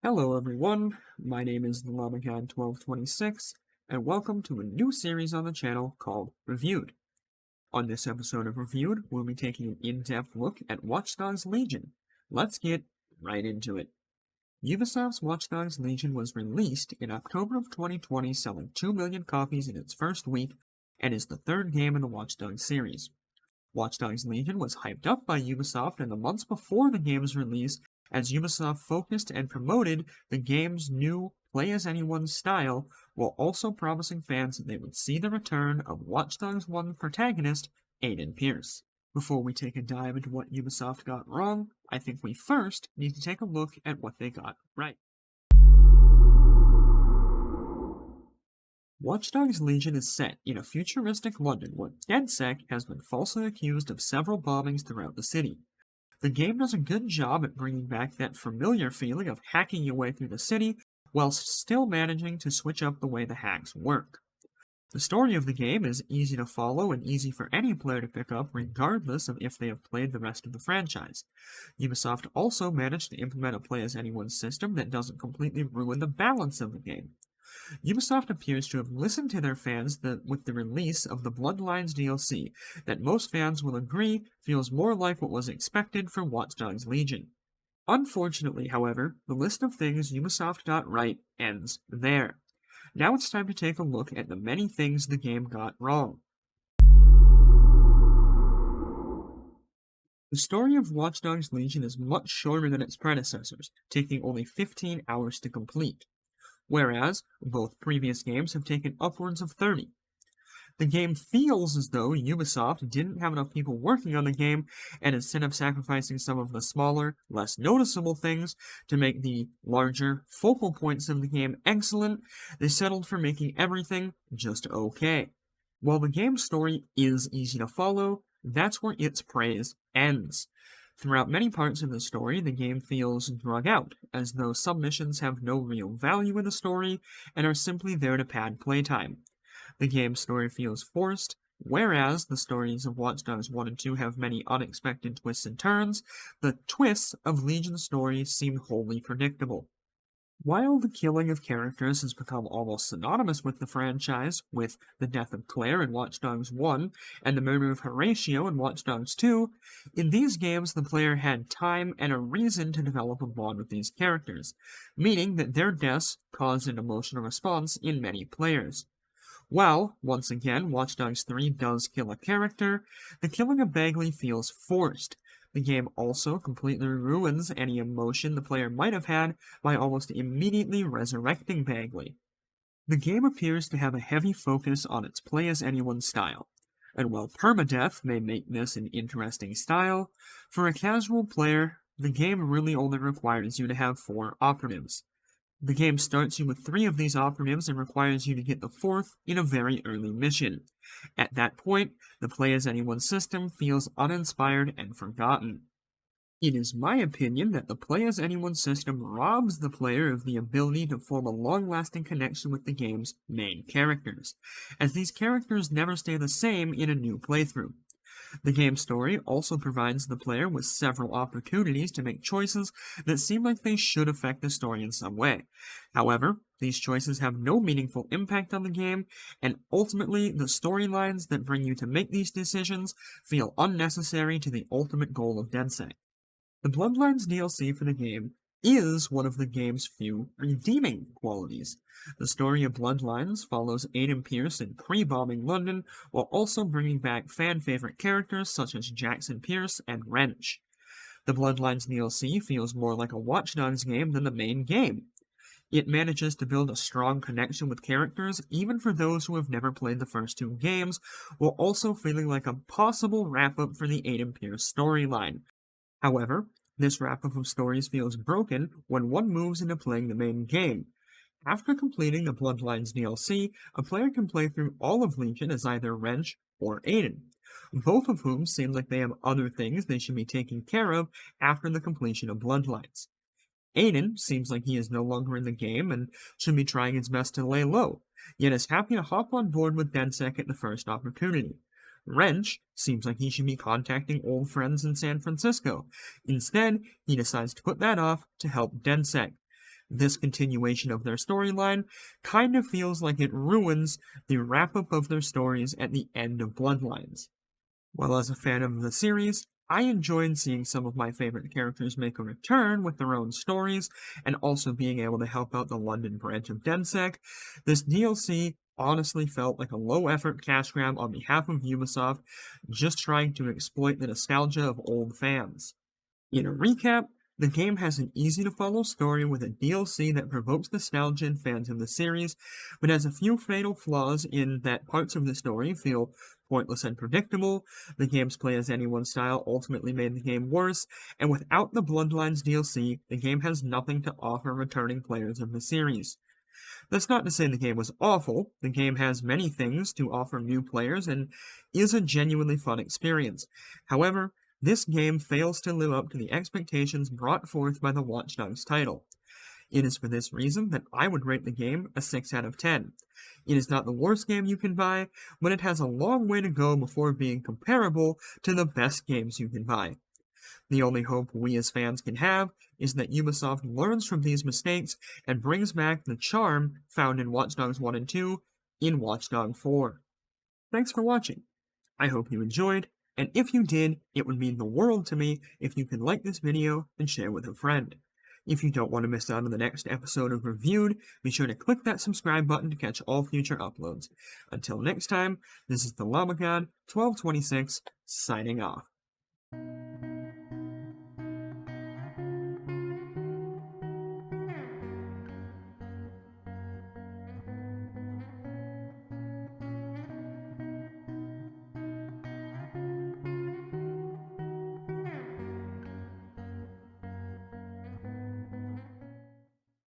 Hello everyone, my name is the LlamaGuy1226, and welcome to a new series on the channel called Reviewed. On this episode of Reviewed, we'll be taking an in-depth look at Watch Dogs Legion. Let's get right into it. Ubisoft's Watch Dogs Legion was released in October of 2020, selling 2 million copies in its first week, and is the third game in the Watch Dogs series. Watch Dogs Legion was hyped up by Ubisoft in the months before the game's release, as Ubisoft focused and promoted the game's new play-as-anyone style, while also promising fans that they would see the return of Watch Dogs 1 protagonist, Aiden Pierce. Before we take a dive into what Ubisoft got wrong, I think we first need to take a look at what they got right. Watch Dogs Legion is set in a futuristic London where DedSec has been falsely accused of several bombings throughout the city. The game does a good job at bringing back that familiar feeling of hacking your way through the city, whilst still managing to switch up the way the hacks work. The story of the game is easy to follow and easy for any player to pick up, regardless of if they have played the rest of the franchise. Ubisoft also managed to implement a play-as-anyone system that doesn't completely ruin the balance of the game. Ubisoft appears to have listened to their fans with the release of the Bloodlines DLC, that most fans will agree feels more like what was expected from Watch Dogs Legion. Unfortunately, however, the list of things Ubisoft got right ends there. Now it's time to take a look at the many things the game got wrong. The story of Watch Dogs Legion is much shorter than its predecessors, taking only 15 hours to complete, whereas both previous games have taken upwards of 30. The game feels as though Ubisoft didn't have enough people working on the game, and instead of sacrificing some of the smaller, less noticeable things to make the larger, focal points of the game excellent, they settled for making everything just okay. While the game's story is easy to follow, that's where its praise ends. Throughout many parts of the story, the game feels drug out, as though some missions have no real value in the story and are simply there to pad playtime. The game's story feels forced, whereas the stories of Watch Dogs 1 and 2 have many unexpected twists and turns. The twists of Legion's story seem wholly predictable. While the killing of characters has become almost synonymous with the franchise, with the death of Claire in Watch Dogs 1 and the murder of Horatio in Watch Dogs 2, in these games the player had time and a reason to develop a bond with these characters, meaning that their deaths caused an emotional response in many players. While, once again, Watch Dogs 3 does kill a character, the killing of Bagley feels forced. The game also completely ruins any emotion the player might have had by almost immediately resurrecting Bagley. The game appears to have a heavy focus on its play-as-anyone style, and while permadeath may make this an interesting style, for a casual player, the game really only requires you to have 4 operatives. The game starts you with 3 of these operatives and requires you to get the 4th in a very early mission. At that point, the play-as-anyone system feels uninspired and forgotten. It is my opinion that the play-as-anyone system robs the player of the ability to form a long-lasting connection with the game's main characters, as these characters never stay the same in a new playthrough. The game's story also provides the player with several opportunities to make choices that seem like they should affect the story in some way. However, these choices have no meaningful impact on the game, and ultimately the storylines that bring you to make these decisions feel unnecessary to the ultimate goal of DedSec. The Bloodlines DLC for the game is one of the game's few redeeming qualities. The story of Bloodlines follows Aiden Pierce in pre-bombing London, while also bringing back fan-favorite characters such as Jackson Pierce and Wrench. The Bloodlines DLC feels more like a Watch Dogs game than the main game. It manages to build a strong connection with characters, even for those who have never played the first 2 games, while also feeling like a possible wrap-up for the Aiden Pierce storyline. However, this wrap-up of stories feels broken when one moves into playing the main game. After completing the Bloodlines DLC, a player can play through all of Legion as either Wrench or Aiden, both of whom seem like they have other things they should be taking care of after the completion of Bloodlines. Aiden seems like he is no longer in the game and should be trying his best to lay low, yet is happy to hop on board with DedSec at the first opportunity. Wrench seems like he should be contacting old friends in San Francisco. Instead, he decides to put that off to help DedSec. This continuation of their storyline kind of feels like it ruins the wrap-up of their stories at the end of Bloodlines. While as a fan of the series, I enjoyed seeing some of my favorite characters make a return with their own stories, and also being able to help out the London branch of DedSec. This DLC honestly felt like a low-effort cash grab on behalf of Ubisoft, just trying to exploit the nostalgia of old fans. In a recap, the game has an easy-to-follow story with a DLC that provokes nostalgia in fans of the series, but has a few fatal flaws in that parts of the story feel pointless and predictable, the game's play-as-anyone style ultimately made the game worse, and without the Bloodlines DLC, the game has nothing to offer returning players of the series. That's not to say the game was awful, the game has many things to offer new players and is a genuinely fun experience. However, this game fails to live up to the expectations brought forth by the Watch Dogs title. It is for this reason that I would rate the game a 6 out of 10. It is not the worst game you can buy, but it has a long way to go before being comparable to the best games you can buy. The only hope we as fans can have is that Ubisoft learns from these mistakes and brings back the charm found in Watch Dogs 1 and 2 in Watch Dogs 4. Thanks for watching. I hope you enjoyed, and if you did, it would mean the world to me if you could like this video and share with a friend. If you don't want to miss out on the next episode of Reviewed, be sure to click that subscribe button to catch all future uploads. Until next time, this is the Llama God 1226 signing off.